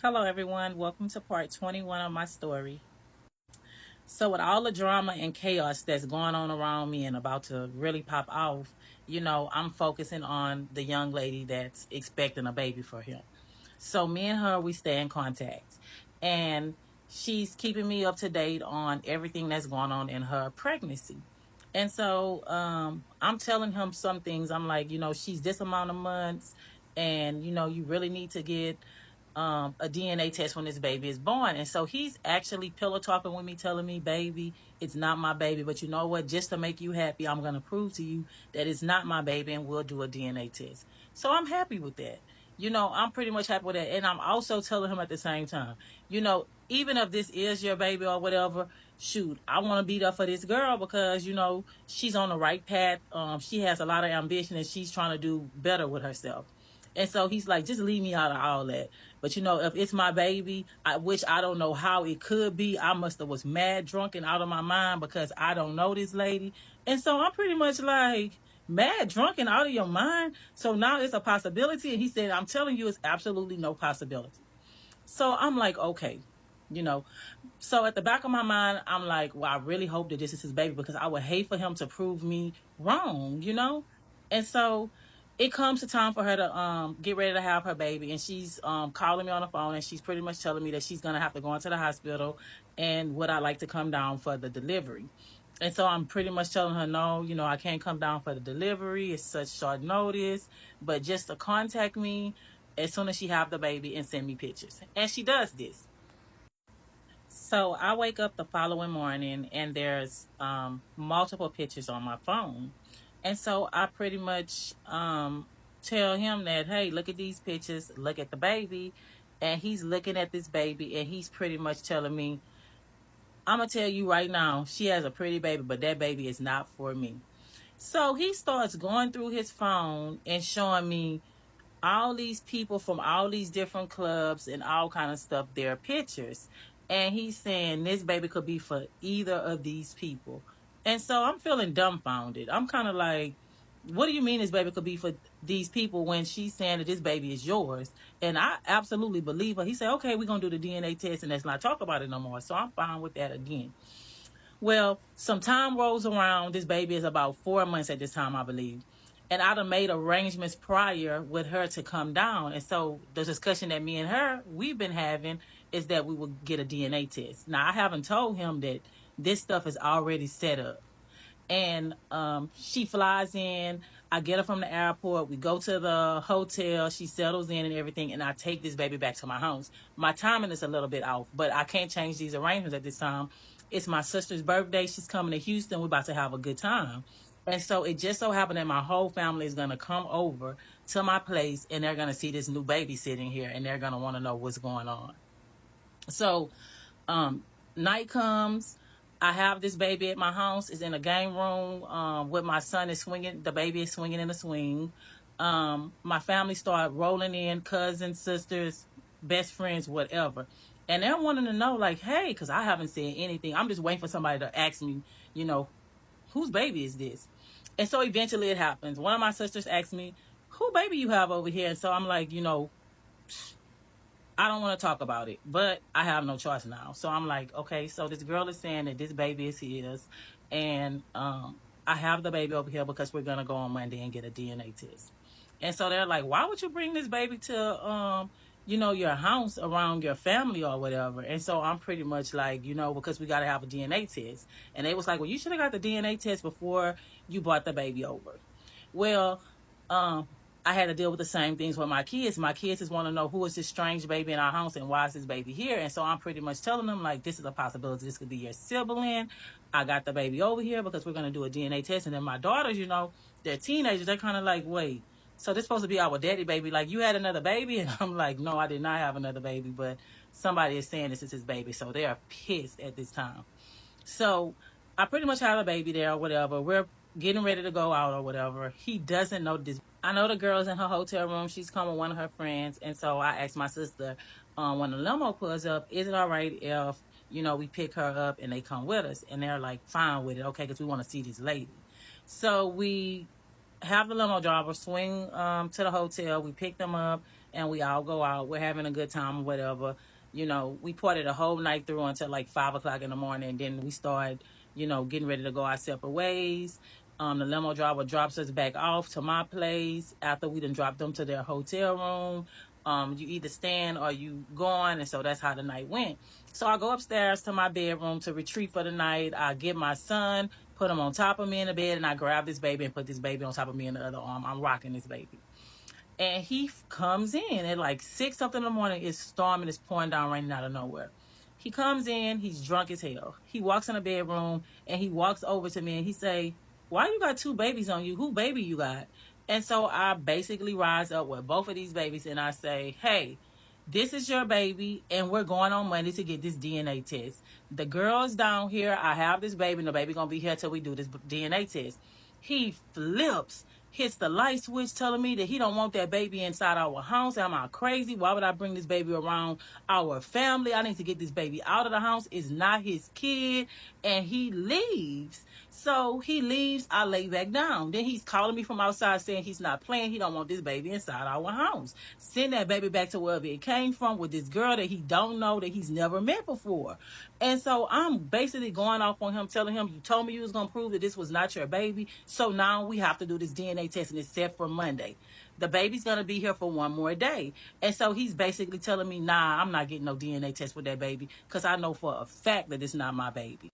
Hello, everyone. Welcome to part 21 of my story. So, with all the drama and chaos that's going on around me and about to really pop off, I'm focusing on the young lady that's expecting a baby for him. So, me and her, we stay in contact. And she's keeping me up to date on everything that's going on in her pregnancy. And so I'm telling him some things. I'm like, she's this amount of months, and you really need to get a DNA test when this baby is born. And so he's actually pillow talking with me, telling me, baby, it's not my baby. But you know what? Just to make you happy, I'm going to prove to you that it's not my baby and we'll do a DNA test. So I'm happy with that. I'm pretty much happy with that. And I'm also telling him at the same time, even if this is your baby or whatever, shoot, I want to be there for this girl because, she's on the right path. She has a lot of ambition and she's trying to do better with herself. And so he's like, just leave me out of all that. But if it's my baby, which I don't know how it could be, I must have was mad drunk and out of my mind because I don't know this lady. And so I'm pretty much like mad drunk and out of your mind. So now it's a possibility. And he said, I'm telling you, it's absolutely no possibility. So I'm like, okay, you know. So at the back of my mind, I'm like, well, I really hope that this is his baby because I would hate for him to prove me wrong. And so it comes to time for her to get ready to have her baby, and she's calling me on the phone, and she's pretty much telling me that she's gonna have to go into the hospital, and would I like to come down for the delivery. And so I'm pretty much telling her, no, I can't come down for the delivery. It's such short notice, but just to contact me as soon as she have the baby and send me pictures. And she does this. So I wake up the following morning and there's multiple pictures on my phone. And so I pretty much tell him that, hey, look at these pictures, look at the baby. And he's looking at this baby and he's pretty much telling me, I'm going to tell you right now, she has a pretty baby, but that baby is not for me. So he starts going through his phone and showing me all these people from all these different clubs and all kind of stuff, their pictures. And he's saying this baby could be for either of these people. And so I'm feeling dumbfounded. I'm kind of like, what do you mean this baby could be for these people when she's saying that this baby is yours? And I absolutely believe her. He said, okay, we're going to do the DNA test and let's not talk about it no more. So I'm fine with that again. Well, some time rolls around. This baby is about 4 months at this time, I believe. And I'd have made arrangements prior with her to come down. And so the discussion that me and her, we've been having is that we would get a DNA test. Now, I haven't told him that this stuff is already set up. And she flies in. I get her from the airport. We go to the hotel. She settles in and everything, and I take this baby back to my house. My timing is a little bit off, but I can't change these arrangements at this time. It's my sister's birthday. She's coming to Houston. We're about to have a good time. And so it just so happened that my whole family is going to come over to my place, and they're going to see this new baby sitting here, and they're going to want to know what's going on. So um, night comes. I have this baby at my house. It's in a game room with my son is swinging. The baby is swinging in a swing. My family start rolling in, cousins, sisters, best friends, whatever. And they're wanting to know, like, hey, because I haven't said anything. I'm just waiting for somebody to ask me, you know, whose baby is this? And so eventually it happens. One of my sisters asked me, who baby you have over here? And so I'm like, I don't want to talk about it, but I have no choice now. So I'm like, okay, so this girl is saying that this baby is his, and I have the baby over here because we're gonna go on Monday and get a DNA test. And so they're like, why would you bring this baby to your house around your family or whatever? And so I'm pretty much like, because we gotta have a DNA test. And they was like, well, you should have got the DNA test before you brought the baby over. Well, um, I had to deal with the same things with my kids. My kids just want to know who is this strange baby in our house and why is this baby here. And so I'm pretty much telling them like this is a possibility. This could be your sibling. I got the baby over here because we're gonna do a DNA test. And then my daughters, they're teenagers. They're kind of like, wait, so this supposed to be our daddy baby? Like you had another baby? And I'm like, no, I did not have another baby, but somebody is saying this is his baby. So they are pissed at this time. So I pretty much have a baby there or whatever. We're getting ready to go out or whatever. He doesn't know this. I know the girl's in her hotel room. She's coming with one of her friends. And so I asked my sister, when the limo pulls up, is it all right if, we pick her up and they come with us? And they're like, fine with it. Okay, because we want to see this lady. So we have the limo driver swing to the hotel. We pick them up and we all go out. We're having a good time or whatever. We party the whole night through until like 5 o'clock in the morning. And then we start, getting ready to go our separate ways. The limo driver drops us back off to my place after we done dropped them to their hotel room. You either stand or you gone, and so that's how the night went. So I go upstairs to my bedroom to retreat for the night. I get my son, put him on top of me in the bed, and I grab this baby and put this baby on top of me in the other arm. I'm rocking this baby. And he comes in at like 6 something in the morning. It's storming, it's pouring down, raining out of nowhere. He comes in, he's drunk as hell. He walks in the bedroom and he walks over to me and he say, "Why you got two babies on you? Who baby you got?" And so I basically rise up with both of these babies and I say, "Hey, this is your baby, and we're going on Monday to get this DNA test. The girl's down here. I have this baby, and the baby gonna be here till we do this DNA test." He flips, hits the light switch, telling me that he don't want that baby inside our house. Am I crazy? Why would I bring this baby around our family? I need to get this baby out of the house. It's not his kid. And he leaves. So he leaves. I lay back down. Then he's calling me from outside saying he's not playing. He don't want this baby inside our house. Send that baby back to wherever it came from with this girl that he don't know, that he's never met before. And so I'm basically going off on him, telling him, "You told me you was going to prove that this was not your baby. So now we have to do this DNA test, and it's set for Monday. The baby's going to be here for one more day." And so he's basically telling me, "Nah, I'm not getting no DNA test with that baby because I know for a fact that it's not my baby."